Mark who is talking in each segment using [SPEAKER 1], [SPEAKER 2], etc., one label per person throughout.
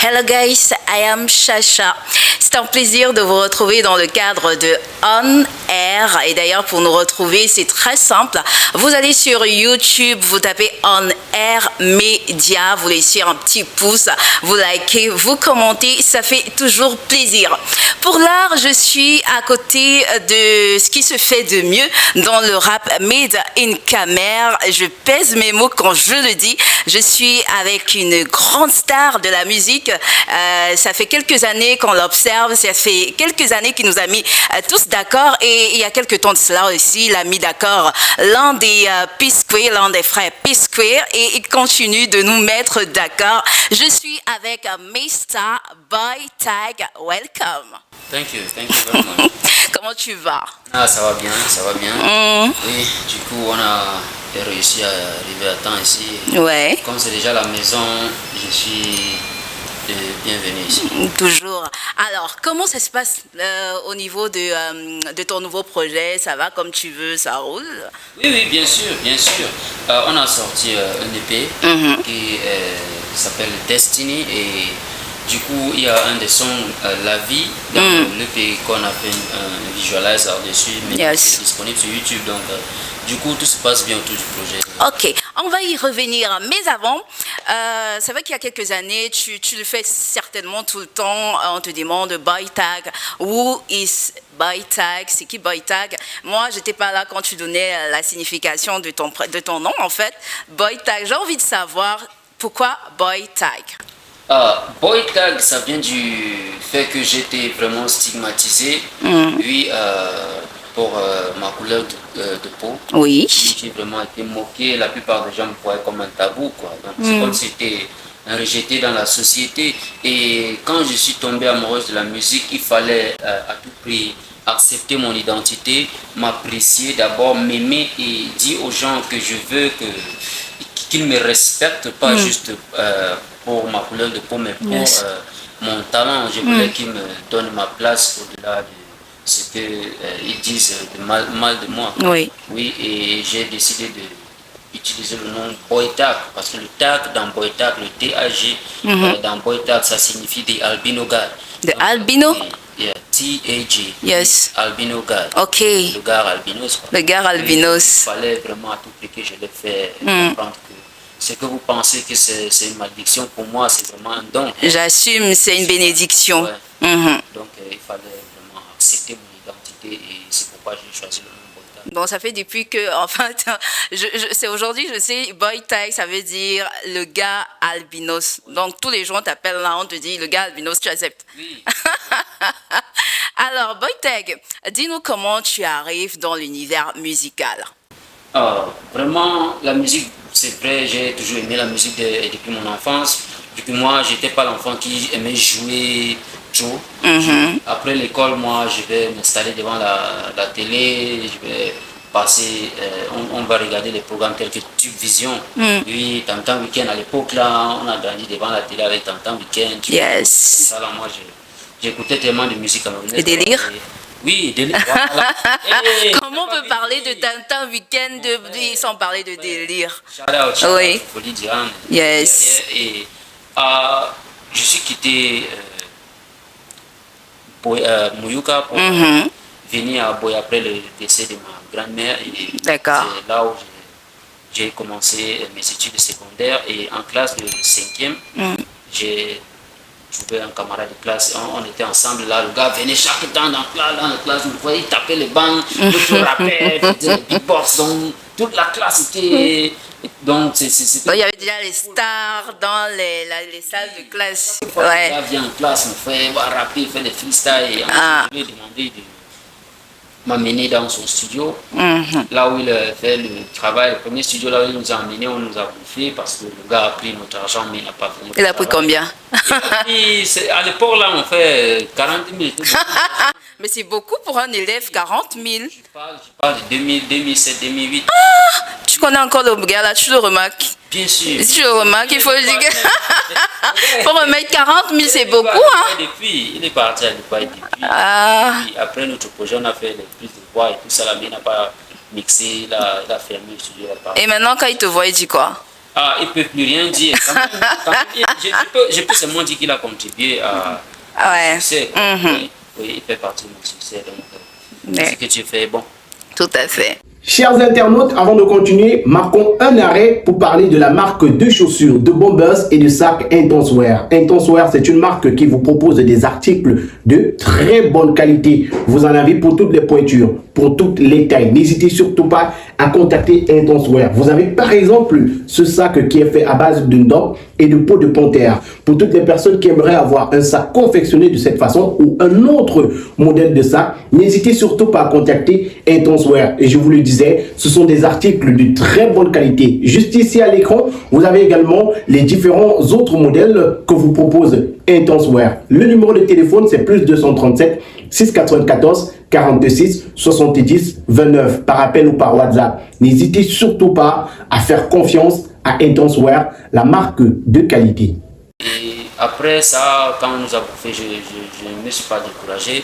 [SPEAKER 1] Hello guys, I am Chacha. C'est un plaisir de vous retrouver dans le cadre de On Air. Et d'ailleurs, pour nous retrouver, c'est très simple. Vous allez sur YouTube, vous tapez On Air Media, vous laissez un petit pouce, vous likez, vous commentez, ça fait toujours plaisir. Pour l'art, je suis à côté de ce qui se fait de mieux dans le rap made in Camer. Je pèse mes mots quand je le dis. Je suis avec une grande star de la musique. Ça fait quelques années qu'on l'observe. Ça fait quelques années qu'il nous a mis tous d'accord. Et il y a quelques temps de cela aussi, il a mis d'accord l'un des P-Square, l'un des frères P-Square. Et il continue de nous mettre d'accord. Je suis avec Mr. Boy Tag. Welcome.
[SPEAKER 2] Thank you very much.
[SPEAKER 1] Comment tu vas?
[SPEAKER 2] Ah, ça va bien, ça va bien. Oui, du coup, on a réussi à arriver à temps ici.
[SPEAKER 1] Ouais.
[SPEAKER 2] Comme c'est déjà la maison, je suis bienvenu ici.
[SPEAKER 1] Toujours. Alors, comment ça se passe au niveau de ton nouveau projet? Ça va comme tu veux, ça roule?
[SPEAKER 2] Oui, bien sûr, bien sûr. On a sorti un EP qui s'appelle Destiny et du coup, il y a un des sons, La Vie, dans l'EP qu'on a fait un visualizer dessus, mais c'est disponible sur YouTube. Donc, du coup, tout se passe bien autour du projet.
[SPEAKER 1] Ok, on va y revenir. Mais avant, c'est vrai qu'il y a quelques années, tu le fais certainement tout le temps. On te demande Boy Tag. Who is Boy Tag? C'est qui Boy Tag? Moi, j'étais pas là quand tu donnais la signification de ton nom, en fait. Boy Tag, j'ai envie de savoir pourquoi Boy Tag.
[SPEAKER 2] Boy Tag, ça vient du fait que j'étais vraiment stigmatisé, oui, pour ma couleur de peau.
[SPEAKER 1] Oui.
[SPEAKER 2] J'ai vraiment été moqué, la plupart des gens me voyaient comme un tabou, quoi. Donc c'est comme si c'était un rejeté dans la société. Et quand je suis tombé amoureuse de la musique, il fallait à tout prix accepter mon identité, m'apprécier d'abord, m'aimer et dire aux gens que je veux qu'ils me respectent, pas juste pour ma couleur de peau, mais pour mon talent. Je voulais qu'ils me donnent ma place au-delà de ce qu'ils disent de mal de moi.
[SPEAKER 1] Oui.
[SPEAKER 2] Oui, et j'ai décidé d'utiliser le nom Boy Tag, parce que le tag dans Boy Tag, le TAG, dans Boy Tag, ça signifie des albino guys.
[SPEAKER 1] De albino?
[SPEAKER 2] Yeah, T-A-G.
[SPEAKER 1] Yes.
[SPEAKER 2] Albino guy.
[SPEAKER 1] Ok.
[SPEAKER 2] Le gars albinos. Quoi.
[SPEAKER 1] Le gars albinos.
[SPEAKER 2] Il fallait vraiment à tout prix que je le fais comprendre que ce que vous pensez que c'est une malédiction, pour moi, c'est vraiment un don.
[SPEAKER 1] J'assume, c'est une bénédiction.
[SPEAKER 2] Ouais. Donc, il fallait vraiment accepter mon identité et c'est pourquoi j'ai choisi le nom Boy Tag.
[SPEAKER 1] Bon, ça fait depuis que, enfin, c'est aujourd'hui, je sais, Boy Tag, ça veut dire le gars albinos. Donc, tous les gens t'appellent là, on te dit le gars albinos, tu acceptes.
[SPEAKER 2] Oui.
[SPEAKER 1] Alors, Boy Tag, dis-nous comment tu arrives dans l'univers musical.
[SPEAKER 2] Vraiment, la musique, c'est vrai, j'ai toujours aimé la musique depuis mon enfance. Depuis moi, j'étais pas l'enfant qui aimait jouer trop. Après l'école, moi, je vais m'installer devant la télé, je vais passer, on va regarder les programmes tels que Tube Vision. Oui, Tantan Weekend à l'époque, là, on a grandi devant la télé avec Tantan Weekend.
[SPEAKER 1] Yes.
[SPEAKER 2] Ça, là, moi, j'écoutais tellement de musique camerounaise.
[SPEAKER 1] Le délire?
[SPEAKER 2] Oui, délire. Voilà.
[SPEAKER 1] Comment on peut parler de Tantan Weekend sans parler de délire?
[SPEAKER 2] Oui. Folie d'Iran.
[SPEAKER 1] Yes.
[SPEAKER 2] Et je suis quitté Mouyouka pour venir à Boy après le décès de ma grand-mère.
[SPEAKER 1] D'accord.
[SPEAKER 2] C'est là où j'ai commencé mes études secondaires et en classe de 5e, j'ai trouvé un camarade de classe, on était ensemble là, le gars venait chaque temps dans la classe, vous voyez, il tapait les bancs, le rappait, il faisait les beatbox, donc toute la classe était... Donc,
[SPEAKER 1] il y avait déjà les stars dans les salles de classe.
[SPEAKER 2] Ouais. Il vient en classe, on fait rapper, il fait des freestyles, et on lui a demandé de m'amener dans son studio, là où il fait le travail, le premier studio là où il nous a emmené, on nous a bouffé parce que le gars a pris notre argent mais il n'a pas fait notre
[SPEAKER 1] Il a pris combien?
[SPEAKER 2] À l'époque là on fait 40 000.
[SPEAKER 1] Mais c'est beaucoup pour un élève, 40 000.
[SPEAKER 2] Je parle de 2007, 2008.
[SPEAKER 1] Tu connais encore le gars là, tu le remarques?
[SPEAKER 2] Bien sûr.
[SPEAKER 1] Si tu le remarques, il faut le dire. Pour remettre 40 000, c'est beaucoup.
[SPEAKER 2] Il est parti à Dubaï depuis. Puis après notre projet, on a fait les prises de voix et tout ça, là, mais il n'a pas mixé, il a fermé le studio.
[SPEAKER 1] Et maintenant, quand il te voit, il dit quoi?
[SPEAKER 2] Ah, il ne peut plus rien dire. Je peux seulement dire qu'il a contribué à
[SPEAKER 1] Ouais.
[SPEAKER 2] succès. Oui, oui, il fait partie de mon succès. Donc, ce que tu fais est bon.
[SPEAKER 1] Tout à fait.
[SPEAKER 3] Chers internautes, avant de continuer, marquons un arrêt pour parler de la marque de chaussures, de bombers et de sacs Intenswear. Intenswear, c'est une marque qui vous propose des articles de très bonne qualité. Vous en avez pour toutes les pointures, pour toutes les tailles. N'hésitez surtout pas à contacter Intenswear. Vous avez par exemple ce sac qui est fait à base de dents et de peau de panthère. Pour toutes les personnes qui aimeraient avoir un sac confectionné de cette façon ou un autre modèle de sac, n'hésitez surtout pas à contacter Intenswear. Et je vous le disais, ce sont des articles de très bonne qualité. Juste ici à l'écran, vous avez également les différents autres modèles que vous propose Intenswear. Le numéro de téléphone, c'est plus 237 694 46 70 29 par appel ou par WhatsApp. N'hésitez surtout pas à faire confiance à Intenswear, la marque de qualité.
[SPEAKER 2] Et après ça, quand on nous a bouffé, je ne me suis pas découragé.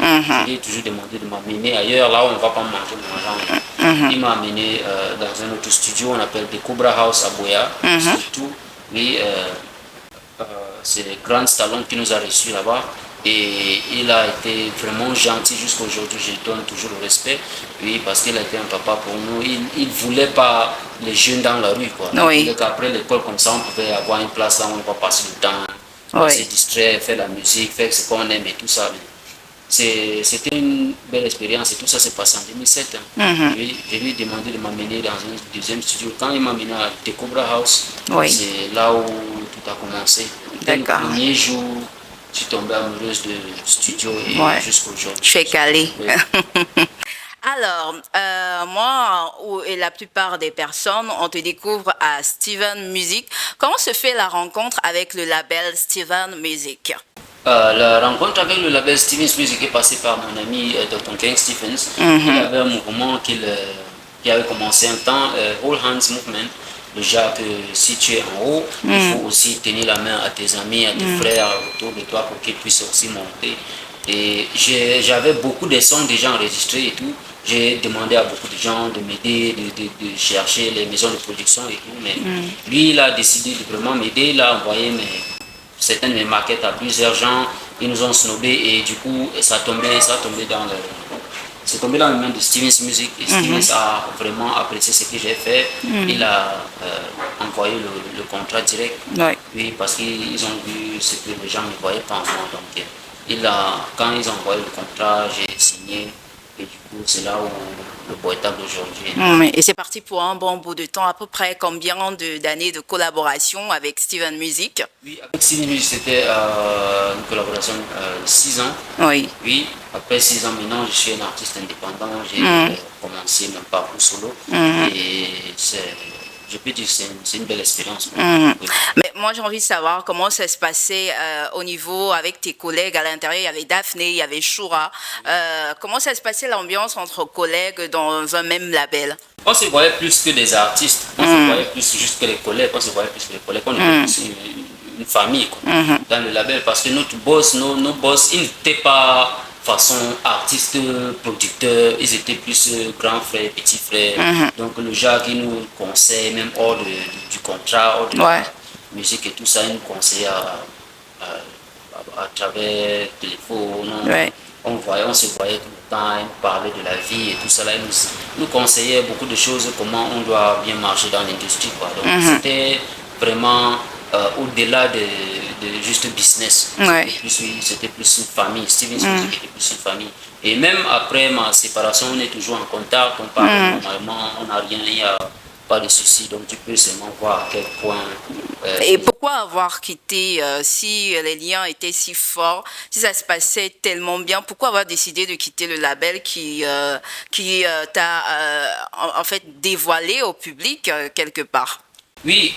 [SPEAKER 2] J'ai toujours demandé de m'amener ailleurs, là où on ne va pas manger mon argent. Il m'a amené dans un autre studio, on appelle The Cobra House à Boya. Surtout, oui, c'est le grand salon qui nous a reçus là-bas. Et il a été vraiment gentil jusqu'à aujourd'hui. Je donne toujours le respect. Oui, parce qu'il a été un papa pour nous. Il ne voulait pas les jeunes dans la rue, quoi.
[SPEAKER 1] Oui.
[SPEAKER 2] Donc après l'école, comme ça, on pouvait avoir une place là où on va passer le temps, se distraire, faire la musique, faire ce qu'on aime et tout ça. C'était une belle expérience et tout ça s'est passé en 2007. Je lui ai demandé de m'amener dans un deuxième studio. Quand il m'a amené à The Cobra House, c'est là où tout a commencé. Le premier jour, je suis tombée amoureuse de studio et jusqu'à aujourd'hui.
[SPEAKER 1] Je suis calée.
[SPEAKER 2] Oui.
[SPEAKER 1] Alors, moi et la plupart des personnes, on te découvre à Steven Music. Comment se fait la rencontre avec le label Steven Music?
[SPEAKER 2] La rencontre avec le label Steven Music est passée par mon ami Dr. Ken Stephens. Il avait un mouvement qui avait commencé un temps, All Hands Movement. Déjà que si tu es en haut, il faut aussi tenir la main à tes amis, à tes frères autour de toi pour qu'ils puissent aussi monter. Et j'avais beaucoup de sons déjà enregistrés et tout. J'ai demandé à beaucoup de gens de m'aider, de chercher les maisons de production et tout. Mais lui, il a décidé de vraiment m'aider. Il a envoyé certaines de mes maquettes à plusieurs gens. Ils nous ont snobé et du coup, ça a tombé dans le... C'est tombé dans les mains de Stevens Music et Stevens a vraiment apprécié ce que j'ai fait. Il a envoyé le contrat direct. Oui, parce qu'ils ont vu ce que les gens ne voyaient pas en moi. Donc, quand ils ont envoyé le contrat, j'ai signé. Et du coup, c'est là où le boîtable d'aujourd'hui.
[SPEAKER 1] Et c'est parti pour un bon bout de temps. À peu près combien d'années de collaboration avec Steven Music?
[SPEAKER 2] Oui, avec Steven Music, c'était une collaboration de 6 ans.
[SPEAKER 1] Oui.
[SPEAKER 2] Oui, après 6 ans maintenant, je suis un artiste indépendant. J'ai commencé mon parcours solo. Et je peux dire que c'est une belle expérience. Oui.
[SPEAKER 1] Mais moi, j'ai envie de savoir comment ça se passait au niveau avec tes collègues à l'intérieur. Il y avait Daphné, il y avait Shura. Comment ça se passait l'ambiance entre collègues dans un même label?
[SPEAKER 2] On se voyait plus que des artistes. On se voyait plus juste que les collègues. On se voyait plus que les collègues. On était plus une famille quoi, dans le label. Parce que notre boss, nos boss, ils n'étaient pas façon artiste, producteur, ils étaient plus grands frères, petits frères. Donc le genre qui nous conseille, même hors du contrat, hors de la musique et tout ça, ils nous conseillent à travers le téléphone. On se voyait tout le temps, ils nous parlaient de la vie et tout ça. Là, ils nous conseillaient beaucoup de choses, comment on doit bien marcher dans l'industrie. Donc c'était vraiment au-delà de juste business. C'était plus une famille. Steven Music était plus une famille. Et même après ma séparation, on est toujours en contact, on parle normalement, on n'a rien, il n'y a pas de souci. Donc tu peux seulement voir à quel point...
[SPEAKER 1] Et pourquoi avoir quitté, si les liens étaient si forts, si ça se passait tellement bien, pourquoi avoir décidé de quitter le label qui t'a en fait dévoilé au public quelque part?
[SPEAKER 2] Oui,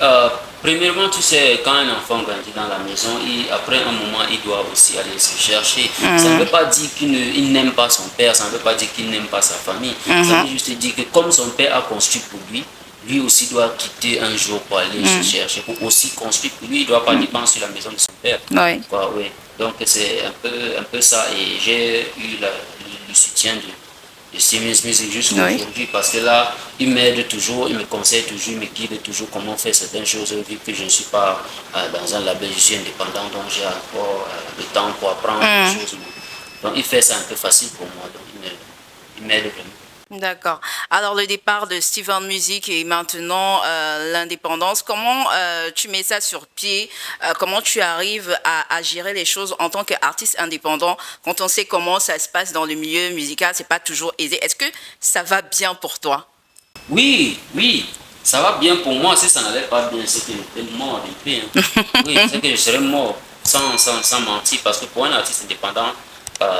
[SPEAKER 2] premièrement, tu sais, quand un enfant grandit dans la maison, après un moment, il doit aussi aller se chercher. Ça ne veut pas dire qu'il n'aime pas son père, ça ne veut pas dire qu'il n'aime pas sa famille. Ça veut juste dire que comme son père a construit pour lui, lui aussi doit quitter un jour pour aller se chercher, pour aussi construire pour lui. Il ne doit pas dépendre sur la maison de son père. Donc c'est un peu ça. Et j'ai eu le soutien de Siemens Music jusqu'à aujourd'hui, parce que là, il m'aide toujours, il me conseille toujours, il me guide toujours comment faire certaines choses, vu que je ne suis pas dans un label, je suis indépendant, donc j'ai encore le temps pour apprendre des choses. Donc il fait ça un peu facile pour moi, donc il m'aide vraiment.
[SPEAKER 1] D'accord. Alors, le départ de Steven Music et maintenant l'indépendance, comment tu mets ça sur pied? Comment tu arrives à gérer les choses en tant qu'artiste indépendant quand on sait comment ça se passe dans le milieu musical? C'est pas toujours aisé. Est-ce que ça va bien pour toi?
[SPEAKER 2] Oui, oui, ça va bien pour moi. Si ça n'allait pas bien, c'est que j'étais mort depuis. Hein. Oui, c'est que je serais mort sans mentir, parce que pour un artiste indépendant,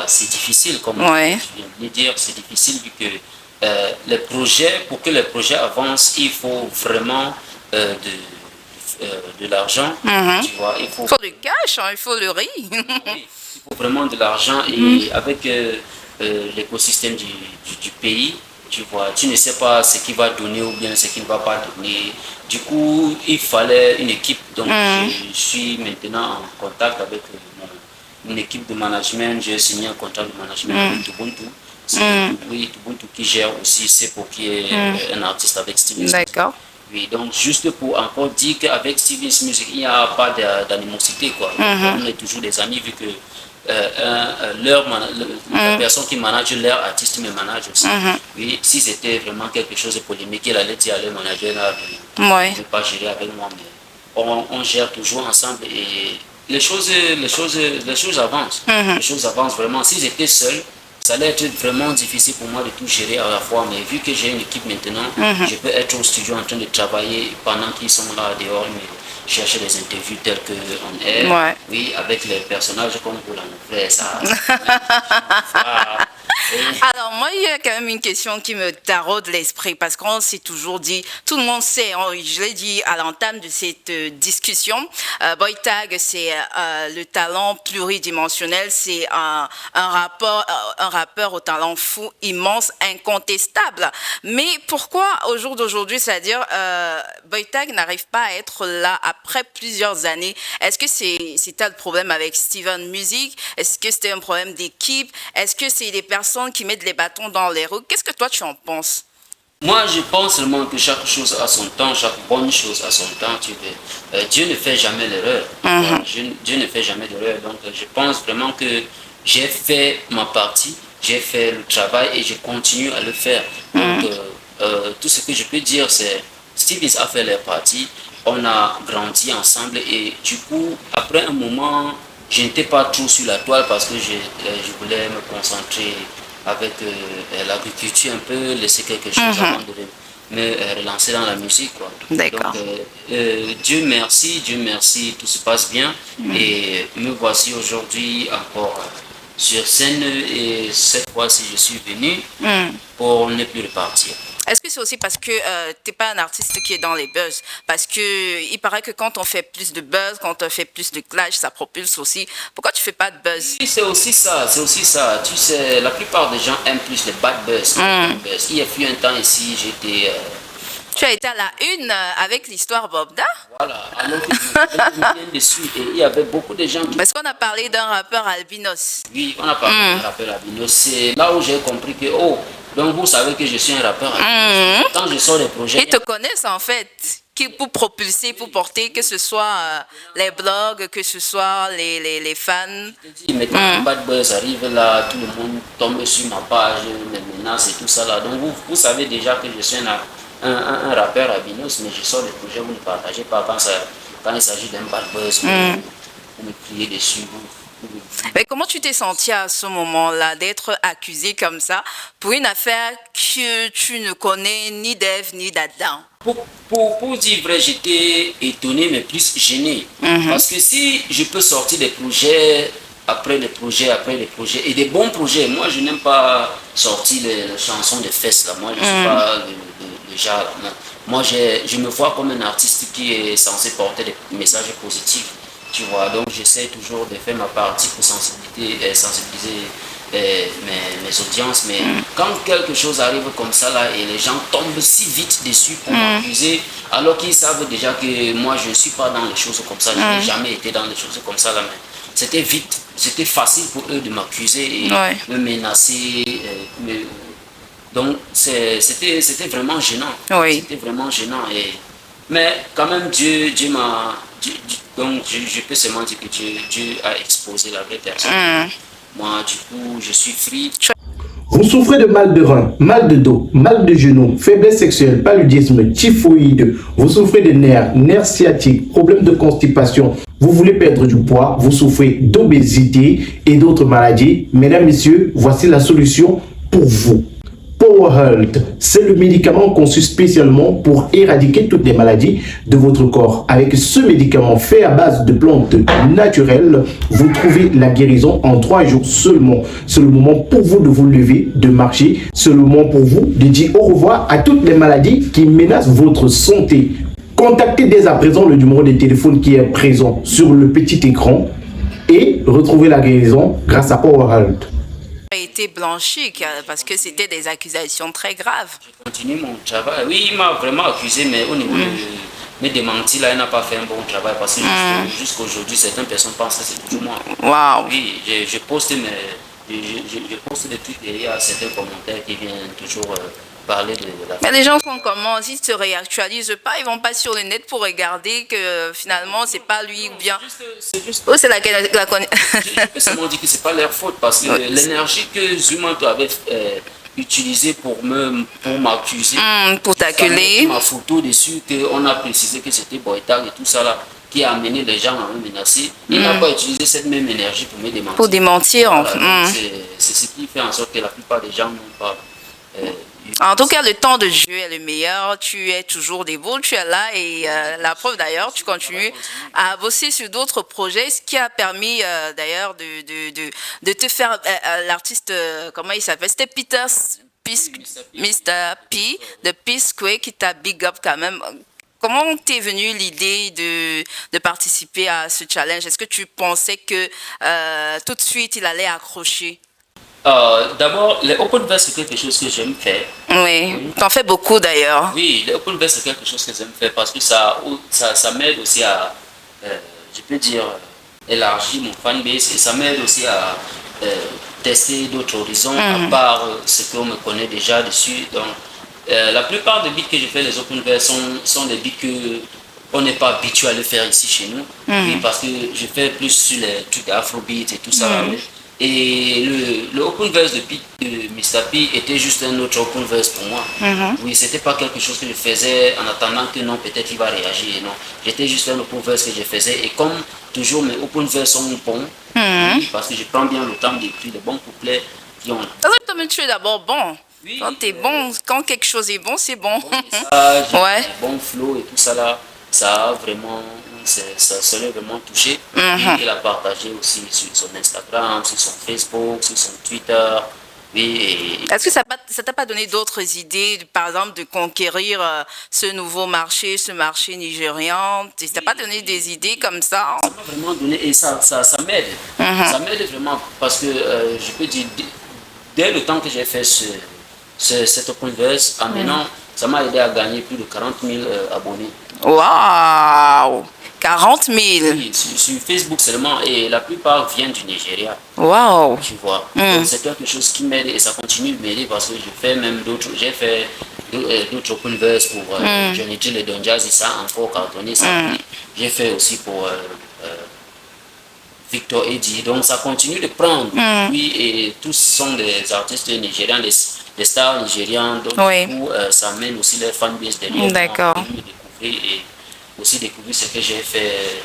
[SPEAKER 2] c'est difficile, comme je viens de dire, c'est difficile vu que les projets, pour que les projets avancent, il faut vraiment de l'argent. Tu vois,
[SPEAKER 1] il faut du cash, hein, il faut le riz.
[SPEAKER 2] Oui, il faut vraiment de l'argent et avec l'écosystème du pays, tu vois, tu ne sais pas ce qu'il va donner ou bien ce qu'il ne va pas donner. Du coup, il fallait une équipe. Donc, je suis maintenant en contact avec une équipe de management. J'ai signé un contrat de management avec Ubuntu. C'est Ubuntu qui gère aussi C'est pour qui est un artiste avec Steven.
[SPEAKER 1] D'accord.
[SPEAKER 2] Oui, donc juste pour encore dire qu'avec Steven's Music, il n'y a pas d'animosité, quoi. On est toujours des amis vu que la personne qui manage leur artiste me manage aussi. Oui, si c'était vraiment quelque chose de polémique, il allait dire à leur manager là, je ne veux pas gérer avec moi, mais on gère toujours ensemble et les choses avancent. Les choses avancent vraiment. Si j'étais seul, ça allait être vraiment difficile pour moi de tout gérer à la fois, mais vu que j'ai une équipe maintenant, je peux être au studio en train de travailler pendant qu'ils sont là dehors, mais chercher des interviews telles qu'on est. Oui, avec les personnages comme vous l'avez fait, ça.
[SPEAKER 1] Alors, moi, il y a quand même une question qui me taraude l'esprit parce qu'on s'est toujours dit, tout le monde sait, je l'ai dit à l'entame de cette discussion, Boy Tag, c'est le talent pluridimensionnel, c'est un rappeur au talent fou, immense, incontestable. Mais pourquoi au jour d'aujourd'hui, c'est-à-dire Boy Tag n'arrive pas à être là après plusieurs années? Est-ce que c'était le problème avec Steven Music? Est-ce que c'était un problème d'équipe? Est-ce que c'est des personnes qui mettent les bâtons dans les roues? Qu'est-ce que toi tu en penses?
[SPEAKER 2] Moi, je pense seulement que chaque chose a son temps, chaque bonne chose a son temps. Dieu ne fait jamais l'erreur. Dieu ne fait jamais l'erreur. Donc, je pense vraiment que j'ai fait ma partie, j'ai fait le travail et je continue à le faire. Donc, tout ce que je peux dire, c'est Stevens a fait leur partie, on a grandi ensemble et du coup, après un moment, je n'étais pas trop sur la toile parce que je voulais me concentrer avec l'agriculture un peu, laisser quelque chose avant de me relancer dans la musique.
[SPEAKER 1] D'accord.
[SPEAKER 2] Donc, Dieu merci, tout se passe bien. Et me voici aujourd'hui encore sur scène et cette fois-ci je suis venu pour ne plus repartir.
[SPEAKER 1] Est-ce que c'est aussi parce que tu n'es pas un artiste qui est dans les buzz? Parce qu'il paraît que quand on fait plus de buzz, quand on fait plus de clash, ça propulse aussi. Pourquoi tu ne fais pas de buzz?
[SPEAKER 2] Oui, c'est aussi ça. Tu sais, la plupart des gens aiment plus les bad buzz. Il y a eu un temps ici, j'étais...
[SPEAKER 1] Tu as été à la une avec l'histoire Bobda?
[SPEAKER 2] Voilà, alors que je viens dessus et il y avait beaucoup de gens qui...
[SPEAKER 1] Parce qu'on a parlé d'un rappeur albinos.
[SPEAKER 2] Oui, on a parlé d'un rappeur albinos. C'est là où j'ai compris que, donc vous savez que je suis un rappeur albinos. Quand je sors des projets...
[SPEAKER 1] Ils te connaissent en fait, pour propulser, pour porter, que ce soit les blogs, que ce soit les fans.
[SPEAKER 2] Mais quand le bad buzz arrive là, tout le monde tombe sur ma page, les menaces et tout ça là. Donc vous savez déjà que je suis un rappeur albinos, mais je sors des projets, vous ne partagez pas quand il s'agit d'un bad buzz, vous me criez dessus.
[SPEAKER 1] Mais comment tu t'es senti à ce moment-là d'être accusé comme ça pour une affaire que tu ne connais ni d'Ève ni d'Adam?
[SPEAKER 2] Pour dire vrai, j'étais étonné mais plus gêné. Parce que si je peux sortir des projets après les projets et des bons projets, moi je n'aime pas sortir les chansons de fesses là. Moi je ne suis pas le genre là. Moi je me vois comme un artiste qui est censé porter des messages positifs. Tu vois, donc j'essaie toujours de faire ma partie pour sensibiliser mes audiences, mais quand quelque chose arrive comme ça là et les gens tombent si vite dessus pour m'accuser, alors qu'ils savent déjà que moi je ne suis pas dans les choses comme ça, je n'ai jamais été dans les choses comme ça là, mais c'était vite, c'était facile pour eux de m'accuser et me menacer, Donc, c'était vraiment gênant.
[SPEAKER 1] Oui.
[SPEAKER 2] C'était vraiment gênant. Mais quand même, Dieu m'a... Donc, je peux seulement dire que Dieu a exposé la vraie personne. Moi, du coup, je suis free.
[SPEAKER 3] Vous souffrez de mal de rein, mal de dos, mal de genoux, faiblesse sexuelle, paludisme, typhoïde, vous souffrez de nerfs sciatiques, problèmes de constipation, vous voulez perdre du poids, vous souffrez d'obésité et d'autres maladies. Mesdames, messieurs, voici la solution pour vous. Power Health, c'est le médicament conçu spécialement pour éradiquer toutes les maladies de votre corps. Avec ce médicament fait à base de plantes naturelles, vous trouvez la guérison en 3 jours seulement. C'est le moment pour vous de vous lever, de marcher. C'est le moment pour vous de dire au revoir à toutes les maladies qui menacent votre santé. Contactez dès à présent le numéro de téléphone qui est présent sur le petit écran et retrouvez la guérison grâce à Power Health.
[SPEAKER 1] A été blanchi parce que c'était des accusations très graves.
[SPEAKER 2] Je continue mon travail. Oui, il m'a vraiment accusé, mais au niveau de mes démentis, là, il n'a pas fait un bon travail parce que jusqu'à aujourd'hui, certaines personnes pensent que c'est toujours moi.
[SPEAKER 1] Wow.
[SPEAKER 2] Oui, je poste des trucs et il y a certains commentaires qui viennent toujours parler de la...
[SPEAKER 1] Mais les gens font comment? S'ils ne se réactualisent pas, ils vont pas sur le net pour regarder que finalement c'est pas lui ou bien. Oh, c'est la
[SPEAKER 2] Je peux seulement dire que c'est pas leur faute parce que l'énergie que Zumanto avait utilisée pour m'accuser,
[SPEAKER 1] pour t'acculer,
[SPEAKER 2] ma photo dessus, qu'on a précisé que c'était Boitag et tout ça là, qui a amené les gens à me menacer. Il n'a pas utilisé cette même énergie pour me démentir.
[SPEAKER 1] Pour démentir.
[SPEAKER 2] Voilà, c'est ce qui fait en sorte que la plupart des gens n'ont pas...
[SPEAKER 1] En tout cas, le temps de jeu est le meilleur. Tu es toujours debout, tu es là et la preuve d'ailleurs, tu continues à bosser sur d'autres projets, ce qui a permis d'ailleurs de te faire l'artiste, comment il s'appelle? C'était Mr. P de P-Square qui t'a big up quand même. Comment t'es venue l'idée de participer à ce challenge? Est-ce que tu pensais que tout de suite il allait accrocher?
[SPEAKER 2] D'abord, les open verse, c'est quelque chose que j'aime faire.
[SPEAKER 1] Oui, t'en fais beaucoup d'ailleurs.
[SPEAKER 2] Oui, les open verse, c'est quelque chose que j'aime faire parce que ça m'aide aussi à, je peux dire, élargir mon fanbase et ça m'aide aussi à tester d'autres horizons à part ce qu'on me connaît déjà dessus. Donc, la plupart des beats que je fais, les open verse, sont des beats que on n'est pas habitué à le faire ici chez nous. Oui, parce que je fais plus sur les trucs afrobeat et tout ça. Et le open verse de Mr. P était juste un autre open verse pour moi. Oui, c'était pas quelque chose que je faisais en attendant que non, peut-être il va réagir. Non, j'étais juste un open verse que je faisais. Et comme toujours, mes open verse sont bons, oui, parce que je prends bien le temps d'écrire les bons couplets qui ont.
[SPEAKER 1] Mais tu es d'abord bon.
[SPEAKER 2] Oui,
[SPEAKER 1] quand t'es bon, quand quelque chose est bon, c'est bon.
[SPEAKER 2] Ouais. Bon flow et tout ça là, ça a vraiment. Ça l'a vraiment touché. Il a partagé aussi sur son Instagram, sur son Facebook, sur son Twitter.
[SPEAKER 1] Est-ce que ça t'a pas donné d'autres idées, par exemple, de conquérir ce nouveau marché, ce marché nigérian? Ça t'a pas donné des idées comme ça?
[SPEAKER 2] Ça m'a vraiment donné et ça m'aide. Ça m'aide vraiment parce que je peux dire, dès le temps que j'ai fait cet open verse, maintenant, ça m'a aidé à gagner plus de 40 000 abonnés.
[SPEAKER 1] Waouh! 40 000.
[SPEAKER 2] Oui, sur Facebook seulement et la plupart viennent du Nigeria.
[SPEAKER 1] Wow.
[SPEAKER 2] Tu vois. C'est quelque chose qui m'aide et ça continue de m'aider parce que j'ai fait d'autres open verse pour Johnny Jill et Don Jazzy, ça a encore cartonné. J'ai fait aussi pour Victor Eddy, donc ça continue de prendre. Oui, et tous sont des artistes nigérians, des stars nigérians, donc du coup, ça mène aussi leur fanbase derrière.
[SPEAKER 1] D'accord.
[SPEAKER 2] Et aussi découvrir ce que j'ai fait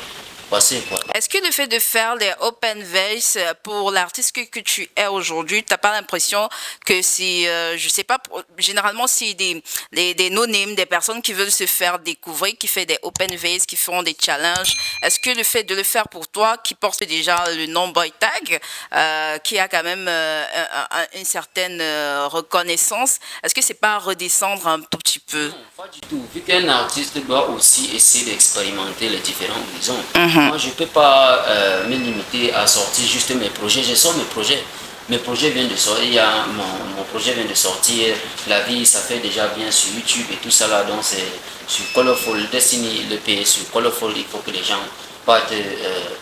[SPEAKER 2] passer.
[SPEAKER 1] Est-ce que le fait de faire des open verse pour l'artiste que tu es aujourd'hui, tu n'as pas l'impression que c'est, je sais pas, généralement c'est des no-name, des personnes qui veulent se faire découvrir, qui font des open verse, qui font des challenges. Est-ce que le fait de le faire pour toi, qui porte déjà le nom Boy Tag, qui a quand même une certaine reconnaissance, est-ce que c'est pas redescendre un tout petit peu?
[SPEAKER 2] Non, pas du tout. Vu qu'un artiste doit aussi essayer d'expérimenter les différents horizons. Moi, je ne peux pas me limiter à sortir juste mes projets. Je sors mes projets. Mes projets viennent de sortir. Mon projet vient de sortir. La vie, ça fait déjà bien sur YouTube et tout ça là. Donc, c'est sur Colorful Destiny, le pays sur Colorful. Il faut que les gens partent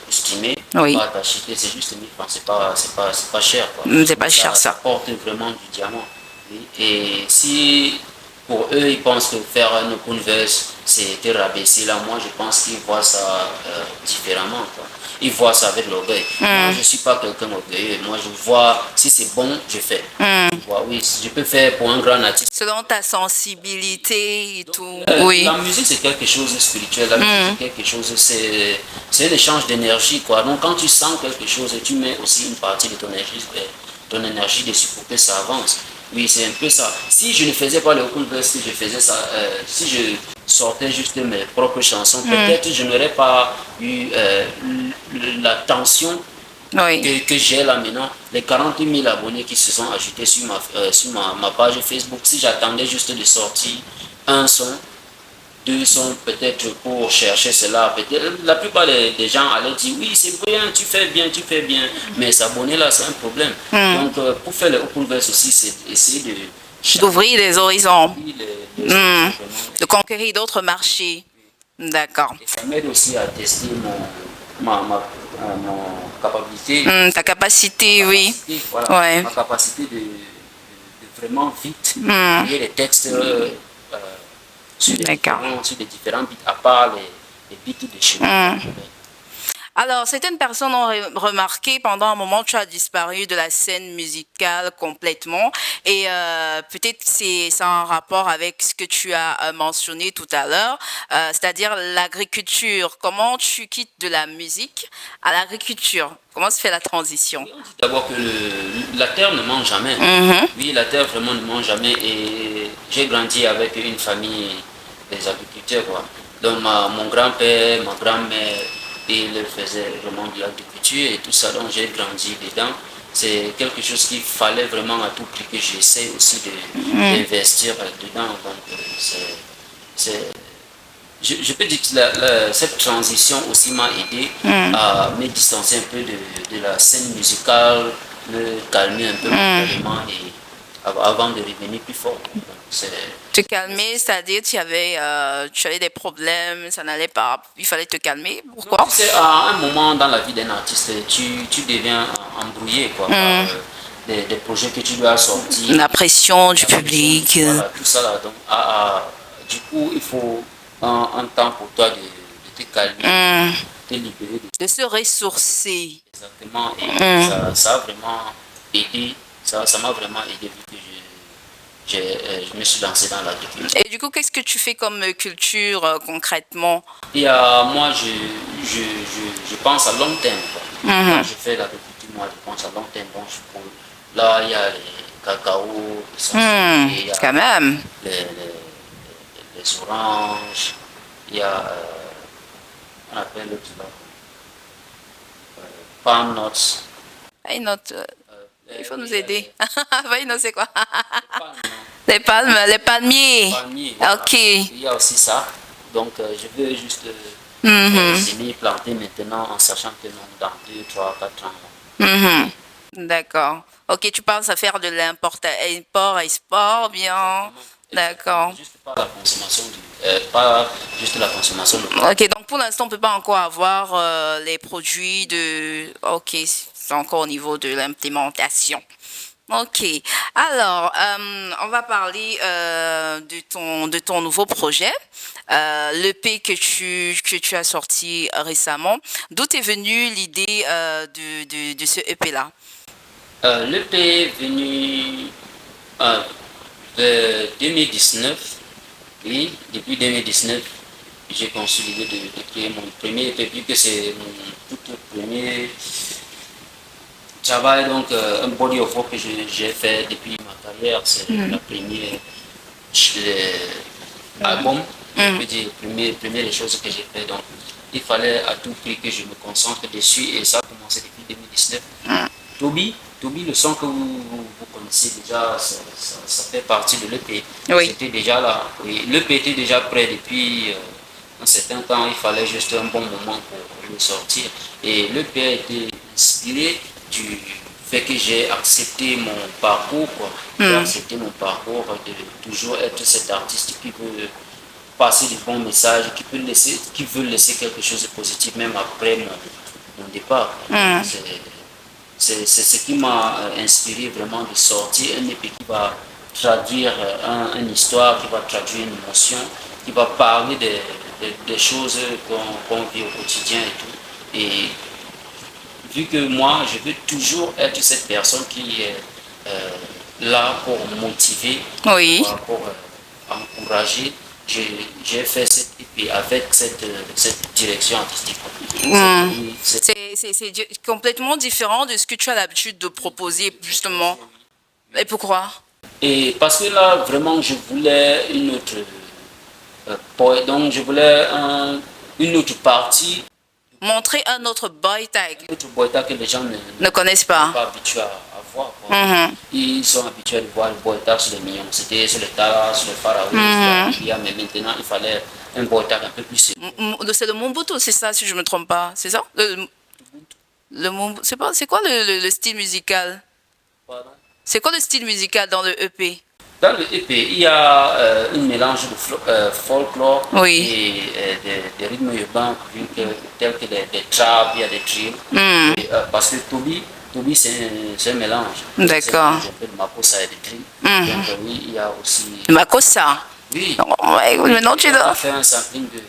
[SPEAKER 2] estimer, partent acheter. C'est juste 1000 francs. C'est pas cher.
[SPEAKER 1] C'est pas cher ça.
[SPEAKER 2] Ça porte vraiment du diamant. Oui. Et si pour eux, ils pensent que faire un open verse, c'est te rabaisser, là, moi, je pense qu'ils voient ça différemment, quoi. Ils voient ça avec l'orgueil. Moi, je ne suis pas quelqu'un orgueilleux. Moi, je vois, si c'est bon, je fais. Tu vois, oui, je peux faire pour un grand artiste.
[SPEAKER 1] Selon ta sensibilité et tout.
[SPEAKER 2] La musique, c'est quelque chose de spirituel. La musique, c'est quelque chose, c'est un échange d'énergie, quoi. Donc, quand tu sens quelque chose, tu mets aussi une partie de ton énergie dessus pour que ça avance. Oui, c'est un peu ça. Si je ne faisais pas le open verse, si je faisais ça, si je sortais juste mes propres chansons, peut-être je n'aurais pas eu la tension
[SPEAKER 1] Oui.
[SPEAKER 2] que j'ai là maintenant, les 40 000 abonnés qui se sont ajoutés sur ma page Facebook. Si j'attendais juste de sortir un son, deux sons peut-être pour chercher cela, peut-être la plupart des gens allaient dire oui, c'est bien, tu fais bien, mais s'abonner là, c'est un problème. Donc pour faire le open verse aussi, c'est essayer de
[SPEAKER 1] D'ouvrir les horizons,
[SPEAKER 2] les vraiment.
[SPEAKER 1] de conquérir d'autres marchés. D'accord.
[SPEAKER 2] Et ça m'aide aussi à tester mon capacité,
[SPEAKER 1] Ta capacité, oui.
[SPEAKER 2] voilà,
[SPEAKER 1] Ouais.
[SPEAKER 2] ma capacité de vraiment vite créer des textes sur
[SPEAKER 1] D'accord.
[SPEAKER 2] sur des différents beats, à part les beats de chez nous.
[SPEAKER 1] Alors, certaines personnes ont remarqué pendant un moment tu as disparu de la scène musicale complètement et peut-être c'est un rapport avec ce que tu as mentionné tout à l'heure, c'est-à-dire l'agriculture. Comment tu quittes de la musique à l'agriculture? Comment se fait la transition?
[SPEAKER 2] On dit d'abord que la terre ne mange jamais. Oui, la terre vraiment ne mange jamais. Et j'ai grandi avec une famille des agriculteurs, quoi. Donc mon grand-père, ma grand-mère, ils faisaient vraiment de l'agriculture et tout ça. Donc j'ai grandi dedans. C'est quelque chose qu'il fallait vraiment à tout prix que j'essaie aussi d'investir dedans. Donc je peux dire que cette transition aussi m'a aidé à me distancer un peu de la scène musicale, me calmer un peu mentalement et avant de revenir plus fort. Donc,
[SPEAKER 1] Te calmer, c'est-à-dire tu avais des problèmes, ça n'allait pas, il fallait te calmer. Pourquoi?
[SPEAKER 2] tu sais, à un moment dans la vie d'un artiste, tu deviens embrouillé quoi, par des projets que tu dois sortir.
[SPEAKER 1] La pression du public.
[SPEAKER 2] Voilà, tout ça là. Donc, du coup, il faut un temps pour toi de te calmer, de te libérer
[SPEAKER 1] De se ressourcer.
[SPEAKER 2] exactement. Et ça a vraiment aidé, ça m'a vraiment aidé vu que je me suis lancé dans l'agriculture.
[SPEAKER 1] Et du coup, qu'est-ce que tu fais comme culture concrètement?
[SPEAKER 2] Et moi, je pense à long terme. Quoi. Quand je fais l'agriculture, moi, je pense à long terme. Donc, là, il y a les cacao, il y a
[SPEAKER 1] Quand même.
[SPEAKER 2] les oranges, il y a, on appelle l'autre là, palm nuts.
[SPEAKER 1] Hey, il faut nous aider. Non, c'est quoi?
[SPEAKER 2] Palmes, non.
[SPEAKER 1] Les palmes, les palmiers.
[SPEAKER 2] Palmiers, voilà.
[SPEAKER 1] Ok.
[SPEAKER 2] Il y a aussi ça. Donc, je veux juste semer, planter maintenant en sachant que dans 2, 3, 4 ans.
[SPEAKER 1] D'accord. Ok, tu penses à faire de l'import, export, bien. D'accord.
[SPEAKER 2] Juste pas la consommation pas juste la consommation locale.
[SPEAKER 1] Ok, donc pour l'instant, on ne peut pas encore avoir les produits de... Ok, c'est encore au niveau de l'implémentation. Ok, alors, on va parler de ton nouveau projet, l'EP que tu as sorti récemment. D'où est venue l'idée de ce EP-là?
[SPEAKER 2] L'EP est venu de 2019. Et depuis 2019, j'ai conçu l'idée de créer mon premier EP, vu que c'est mon tout premier travail, donc un body of work que j'ai fait depuis ma carrière. C'est la première album, je peux dire, première des choses que j'ai fait. Donc il fallait à tout prix que je me concentre dessus et ça a commencé depuis 2019. Toby, le son que vous connaissez déjà, ça fait partie de l'EP.
[SPEAKER 1] Oui.
[SPEAKER 2] C'était déjà là. Oui, l'EP était déjà prêt depuis un certain temps. Il fallait juste un bon moment pour le sortir. Et l'EP a été inspiré du fait que j'ai accepté mon parcours. J'ai accepté mon parcours de toujours être cet artiste qui veut passer du bon message, qui veut laisser quelque chose de positif même après mon départ. C'est ce qui m'a inspiré vraiment de sortir un EP qui traduire une histoire, qui va traduire une émotion, qui va parler des choses qu'on vit au quotidien et tout. Et vu que moi, je veux toujours être cette personne qui est là pour motiver,
[SPEAKER 1] Oui.
[SPEAKER 2] pour encourager, j'ai fait cette EP avec cette direction artistique.
[SPEAKER 1] Hmm. C'est complètement différent de ce que tu as l'habitude de proposer, justement. Et pourquoi?
[SPEAKER 2] Et parce que là, vraiment, je voulais une autre donc je voulais une autre partie,
[SPEAKER 1] Montrer un autre boy tag.
[SPEAKER 2] une autre boîte que les gens
[SPEAKER 1] Ne connaissent
[SPEAKER 2] sont
[SPEAKER 1] pas.
[SPEAKER 2] pas habitués à voir. Quoi.
[SPEAKER 1] Mhm.
[SPEAKER 2] Ils sont habitués de voir le boîte sur les millions. C'était sur le Tara, sur le Pharaon, mais maintenant il fallait un boîte un peu plus sérieux.
[SPEAKER 1] C'est le Mobutu, c'est ça, si je ne me trompe pas. C'est ça? C'est quoi le style musical?
[SPEAKER 2] Pardon?
[SPEAKER 1] C'est quoi le style musical dans le EP?
[SPEAKER 2] Dans le EP, il y a un mélange de folklore
[SPEAKER 1] Oui.
[SPEAKER 2] et des rythmes urbains tels que des traps, il y a des drills.
[SPEAKER 1] Hmm.
[SPEAKER 2] Et, parce que Toby c'est un mélange.
[SPEAKER 1] D'accord.
[SPEAKER 2] C'est un peu de Makossa et de drill.
[SPEAKER 1] Mhm.
[SPEAKER 2] Donc oui, il y a aussi...
[SPEAKER 1] Makossa.
[SPEAKER 2] Oui,
[SPEAKER 1] Ouais, maintenant tu
[SPEAKER 2] on a
[SPEAKER 1] dois.
[SPEAKER 2] fait un sampling de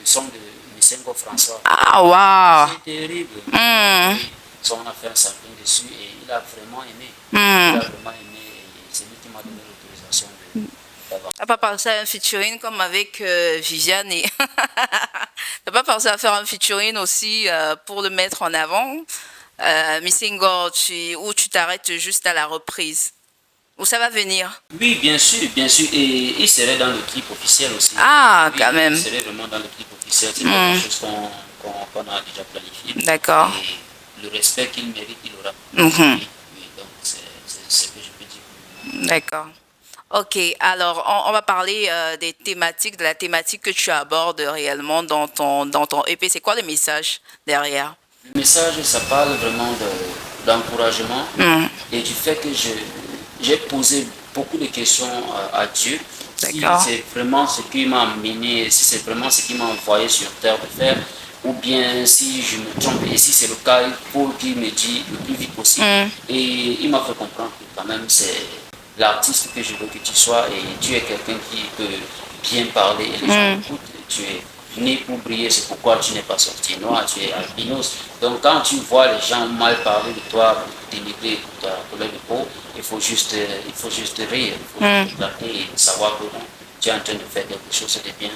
[SPEAKER 2] son de Misengo François.
[SPEAKER 1] Ah, waouh.
[SPEAKER 2] C'est terrible.
[SPEAKER 1] Hmm.
[SPEAKER 2] Oui. So, on a fait un sampling dessus et il a vraiment aimé. Il
[SPEAKER 1] Hmm.
[SPEAKER 2] a vraiment aimé et c'est lui qui m'a donné l'autorisation d'avoir.
[SPEAKER 1] T'as pas pensé à un featuring comme avec Viviane et... T'as pas pensé à faire un featuring aussi pour le mettre en avant? Missing God, ou tu t'arrêtes juste à la reprise? Ou ça va venir?
[SPEAKER 2] Oui, bien sûr, bien sûr. Et il serait dans le clip officiel aussi.
[SPEAKER 1] Ah,
[SPEAKER 2] Oui,
[SPEAKER 1] quand même.
[SPEAKER 2] il serait vraiment dans le clip officiel. C'est quelque chose qu'on a déjà planifié.
[SPEAKER 1] D'accord.
[SPEAKER 2] Et le respect qu'il mérite, il aura.
[SPEAKER 1] Mhm.
[SPEAKER 2] Oui, oui, donc c'est ce que je peux dire.
[SPEAKER 1] D'accord. Ok, alors on va parler des thématiques, de la thématique que tu abordes réellement dans ton EP. C'est quoi le message derrière?
[SPEAKER 2] Le message, ça parle vraiment d'encouragement
[SPEAKER 1] Mhm.
[SPEAKER 2] et du fait que j'ai posé beaucoup de questions à Dieu. Si
[SPEAKER 1] D'accord.
[SPEAKER 2] c'est vraiment ce qui m'a amené, si c'est vraiment ce qui m'a envoyé sur terre de faire, ou bien si je me trompe, et si c'est le cas, il faut qu'il me dise le plus vite possible. Et il m'a fait comprendre que quand même c'est l'artiste que je veux que tu sois et tu es quelqu'un qui peut bien parler et les gens écoutent. Tu es né pour briller, c'est pourquoi tu n'es pas sorti noir, tu es albinos. Donc quand tu vois les gens mal parler de toi, pour dénigrer ta couleur de peau, il faut juste rire, il faut juste éclater et savoir que bon, tu es en train de faire quelque chose de bien.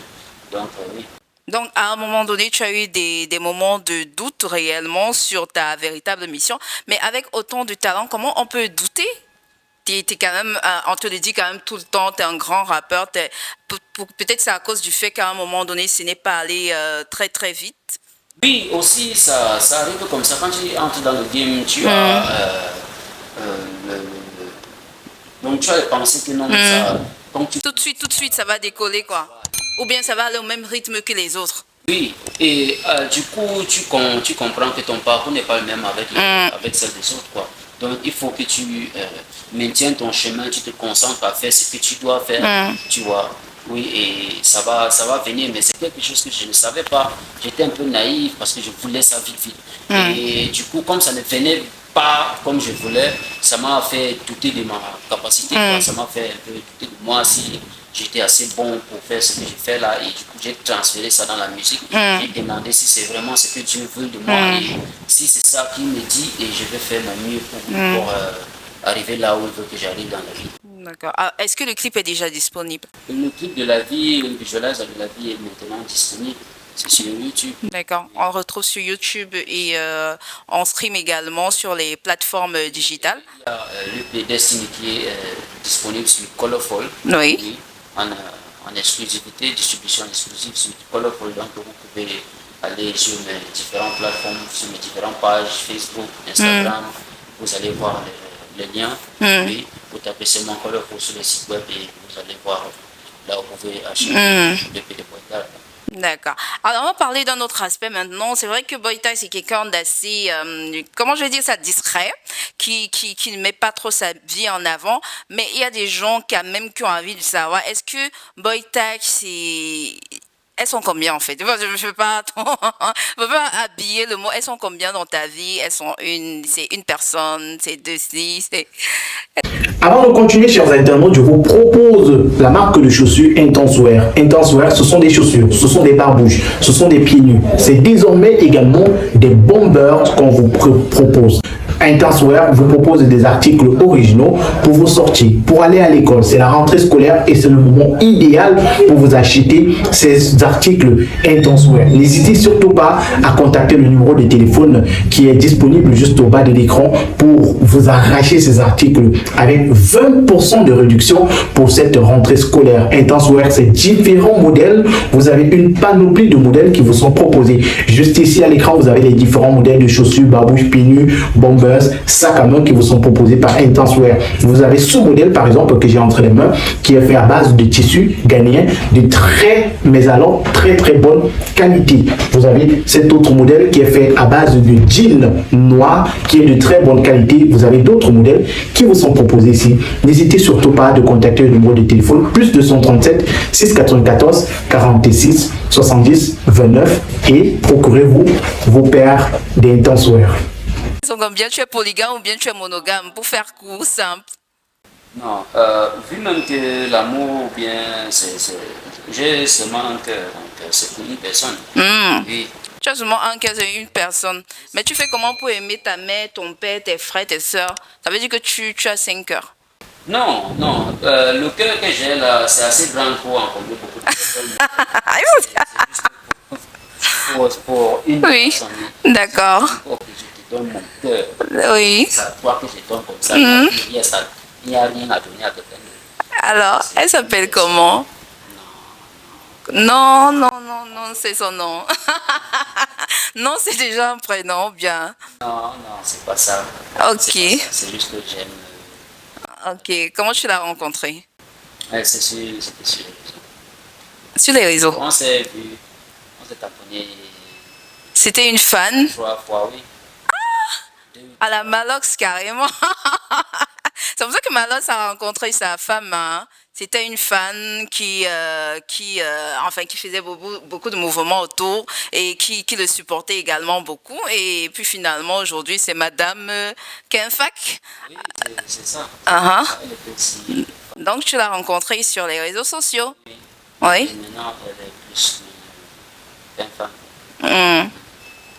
[SPEAKER 2] Donc oui.
[SPEAKER 1] Donc, à un moment donné, tu as eu des moments de doute réellement sur ta véritable mission, mais avec autant de talent, comment on peut douter? T'es quand même, on te le dit quand même tout le temps, tu es un grand rappeur. Peut-être c'est à cause du fait qu'à un moment donné, ce n'est pas allé très très vite.
[SPEAKER 2] Oui, aussi, ça arrive comme ça. Quand tu entres dans le game, tu as donc tu as les pensées que non, ça. Donc
[SPEAKER 1] Tout de suite, ça va décoller, quoi. Ou bien ça va aller au même rythme que les autres.
[SPEAKER 2] oui, et du coup, tu comprends que ton parcours n'est pas le même avec celle des autres, quoi. Donc, il faut que tu maintiennes ton chemin, tu te concentres à faire ce que tu dois faire, tu vois. Oui, et ça va venir, mais c'est quelque chose que je ne savais pas. J'étais un peu naïf parce que je voulais ça vite, vite. Et du coup, comme ça ne venait pas comme je voulais, ça m'a fait douter de ma capacité, quoi. Ça m'a fait un peu douter de moi si j'étais assez bon pour faire ce que je fais là. Et du coup, j'ai transféré ça dans la musique. J'ai demandé si c'est vraiment ce que Dieu veut de moi et si c'est ça qu'il me dit et je vais faire mon mieux pour arriver là où il veut que j'arrive dans la vie.
[SPEAKER 1] D'accord. Ah, est-ce que le clip est déjà disponible?
[SPEAKER 2] Le clip de la vie, le visualize de la vie est maintenant disponible. C'est sur YouTube.
[SPEAKER 1] D'accord. On le retrouve sur YouTube et on stream également sur les plateformes digitales.
[SPEAKER 2] Il y a le Destiny qui est disponible sur Colorful.
[SPEAKER 1] Oui.
[SPEAKER 2] En exclusivité, distribution exclusive sur Colorful. Donc vous pouvez aller sur mes différentes plateformes, sur mes différentes pages, Facebook, Instagram. Vous allez voir les liens. Oui, vous tapez seulement Colorful sur le site web et vous allez voir là où vous pouvez acheter le PD Boyta.
[SPEAKER 1] D'accord. Alors, on va parler d'un autre aspect maintenant. C'est vrai que Boyta, c'est quelqu'un d'assez, comment je vais dire ça, discret, qui ne met pas trop sa vie en avant. Mais il y a des gens qui ont envie de savoir, est-ce que Boyta, elles sont combien en fait? Je ne veux pas, je veux pas habiller le mot. Elles sont combien dans ta vie? Elles sont c'est une personne, c'est deux, c'est...
[SPEAKER 3] Avant de continuer, chers internautes, je vous propose la marque de chaussures Intense Wear. Intense Wear, ce sont des chaussures, ce sont des barbouches, ce sont des pieds nus. C'est désormais également des bombers qu'on vous propose. Intense Wear vous propose des articles originaux pour vos sorties, pour aller à l'école. C'est la rentrée scolaire et c'est le moment idéal pour vous acheter ces articles Intense Wear. N'hésitez surtout pas à contacter le numéro de téléphone qui est disponible juste au bas de l'écran pour vous arracher ces articles avec 20% de réduction pour cette rentrée scolaire. Intense Wear, c'est différents modèles. Vous avez une panoplie de modèles qui vous sont proposés. Juste ici à l'écran, vous avez les différents modèles de chaussures, barbouches, pieds nus, bombers, sacs à main qui vous sont proposés par Intense Wear. Vous avez ce modèle par exemple que j'ai entre les mains qui est fait à base de tissu ghanéen de mais alors très bonne qualité. Vous avez cet autre modèle qui est fait à base de jean noir qui est de très bonne qualité. Vous avez d'autres modèles qui vous sont proposés ici. N'hésitez surtout pas de contacter le numéro de téléphone plus 237 694 46 70 29 et procurez-vous vos paires d'Intense Wear.
[SPEAKER 1] Donc, bien tu es polygame ou bien tu es monogame, pour faire court, simple.
[SPEAKER 2] Non, vu même que l'amour, bien, j'ai seulement un cœur, donc c'est pour une personne. Oui.
[SPEAKER 1] Tu as seulement un cœur, c'est une personne. Mais tu fais comment pour aimer ta mère, ton père, tes frères, tes soeurs? Ça veut dire que tu as 5 cœurs.
[SPEAKER 2] Non, le cœur que j'ai là, c'est assez grand pour encombrer beaucoup de personnes. pour une personne.
[SPEAKER 1] D'accord.
[SPEAKER 2] Je te donne mon cœur.
[SPEAKER 1] Oui.
[SPEAKER 2] C'est à toi que je donne comme ça. Il n'y a rien à donner à quelqu'un.
[SPEAKER 1] Alors, elle s'appelle comment? Non, c'est son nom. Non, c'est déjà un prénom, bien.
[SPEAKER 2] Non, c'est pas ça.
[SPEAKER 1] Ok.
[SPEAKER 2] C'est juste que j'aime.
[SPEAKER 1] Ok, comment tu l'as rencontré?
[SPEAKER 2] C'était sur les réseaux.
[SPEAKER 1] Sur les réseaux.
[SPEAKER 2] On s'est vu, on s'est taponnés.
[SPEAKER 1] C'était une fan?
[SPEAKER 2] 3 fois, oui.
[SPEAKER 1] À la Malox, carrément. C'est pour ça que Malox a rencontré sa femme. Hein. C'était une fan qui faisait beaucoup de mouvements autour et qui le supportait également beaucoup. Et puis finalement, aujourd'hui, c'est Madame Kenfak.
[SPEAKER 2] Oui, c'est ça. Elle est aussi...
[SPEAKER 1] Donc, tu l'as rencontrée sur les réseaux sociaux.
[SPEAKER 2] Oui.
[SPEAKER 1] Oui.
[SPEAKER 2] Et maintenant, elle est plus Kenfak.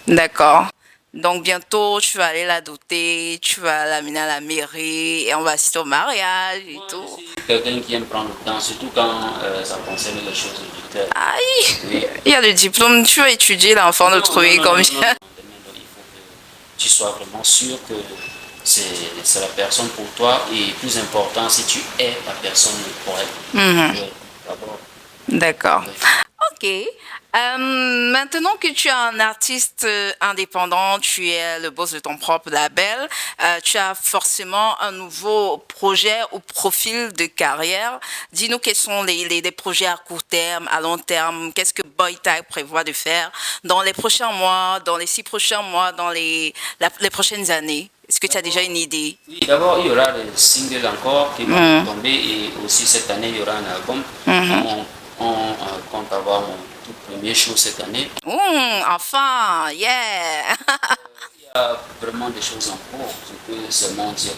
[SPEAKER 1] D'accord. Donc bientôt, tu vas aller la doter, tu vas l'amener à la mairie et on va assister au mariage et tout.
[SPEAKER 2] Je suis quelqu'un qui aime prendre le temps, surtout quand ça concerne les choses du cœur.
[SPEAKER 1] Aïe,
[SPEAKER 2] Oui.
[SPEAKER 1] il y a le diplôme, tu vas étudier l'enfant de trouver combien.
[SPEAKER 2] Il faut que tu sois vraiment sûr que c'est la personne pour toi et plus important, si tu es la personne pour elle. Oui, d'abord.
[SPEAKER 1] D'accord.
[SPEAKER 2] Oui.
[SPEAKER 1] Ok. Maintenant que tu es un artiste indépendant, tu es le boss de ton propre label, tu as forcément un nouveau projet ou profil de carrière. Dis-nous quels sont les projets à court terme, à long terme, qu'est-ce que Boy Type prévoit de faire dans les prochains mois, dans les 6 prochains mois, dans les prochaines années. Est-ce que tu as déjà une idée?
[SPEAKER 2] Oui, d'abord, il y aura des singles encore qui vont tomber et aussi cette année, il y aura un album. On compte avoir mon tout premier show cette année.
[SPEAKER 1] Enfin, yeah!
[SPEAKER 2] Il y a vraiment des choses en cours. Je peux seulement dire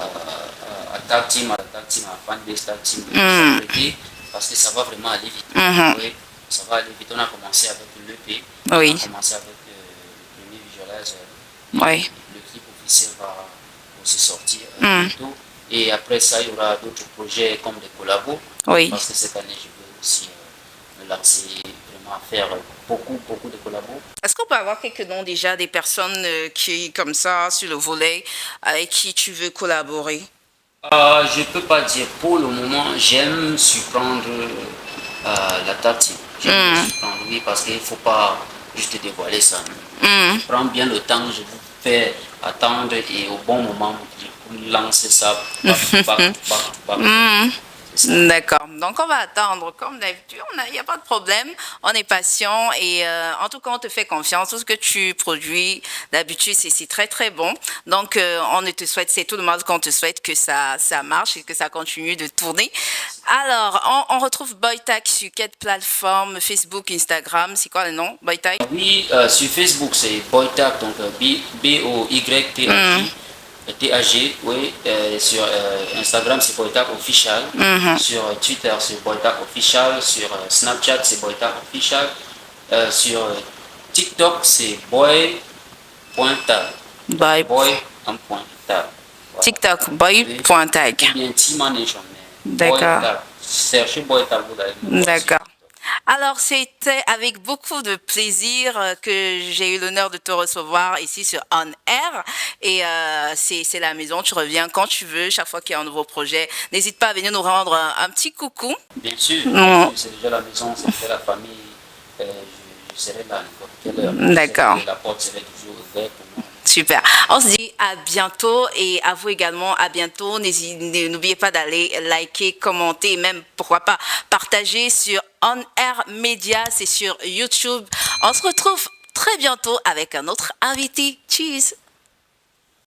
[SPEAKER 2] à Tag Team, à Fanbase Tag Team, parce que ça va vraiment aller vite. Oui, ça va aller vite. On a commencé avec l'EP, on a commencé avec le premier visualizer.
[SPEAKER 1] Oui.
[SPEAKER 2] Le clip officiel va aussi sortir bientôt. Et après ça, il y aura d'autres projets comme des collabos.
[SPEAKER 1] Oui.
[SPEAKER 2] Parce que cette année, je veux aussi me lancer, vraiment faire beaucoup de collabos.
[SPEAKER 1] Est-ce qu'on peut avoir quelques noms déjà des personnes qui, comme ça, sur le volet, avec qui tu veux collaborer?
[SPEAKER 2] Je ne peux pas dire pour le moment, j'aime surprendre la tati. J'aime surprendre, oui, parce qu'il ne faut pas juste dévoiler ça. Je prends bien le temps, je vous fais attendre et au bon moment, je vous lancer ça.
[SPEAKER 1] D'accord. Donc, on va attendre. Comme d'habitude, il n'y a pas de problème. On est patient et en tout cas, on te fait confiance. Tout ce que tu produis, d'habitude, c'est très, très bon. Donc, on ne te souhaite, c'est tout le monde qu'on te souhaite que ça marche et que ça continue de tourner. Alors, on retrouve Boytak sur quelle plateforme? Facebook, Instagram, c'est quoi le nom? Boytak?
[SPEAKER 2] Oui, sur Facebook, c'est Boytak, donc B-O-Y-T-A-G. TAG, oui. Sur Instagram, c'est Boytak Official. Sur Twitter, c'est Boytak Official. Sur Snapchat, c'est Boytak Official. Sur TikTok, c'est boy.tag.
[SPEAKER 1] Boy.
[SPEAKER 2] Boy en point tag. Voilà.
[SPEAKER 1] TikTok, boy.tag.
[SPEAKER 2] Ou bien T-Manation.
[SPEAKER 1] D'accord.
[SPEAKER 2] Cherchez Boytak, vous allez me voir.
[SPEAKER 1] D'accord. Alors, c'était avec beaucoup de plaisir que j'ai eu l'honneur de te recevoir ici sur On Air. Et c'est la maison, tu reviens quand tu veux, chaque fois qu'il y a un nouveau projet. N'hésite pas à venir nous rendre un petit coucou.
[SPEAKER 2] Bien sûr, c'est déjà la maison, c'est déjà la famille. Je serai là à n'importe quelle heure.
[SPEAKER 1] D'accord.
[SPEAKER 2] La porte serait toujours ouverte pour moi.
[SPEAKER 1] Super. On se dit à bientôt et à vous également à bientôt. N'oubliez pas d'aller liker, commenter et même, pourquoi pas, partager sur On Air Media, c'est sur YouTube. On se retrouve très bientôt avec un autre invité. Cheers!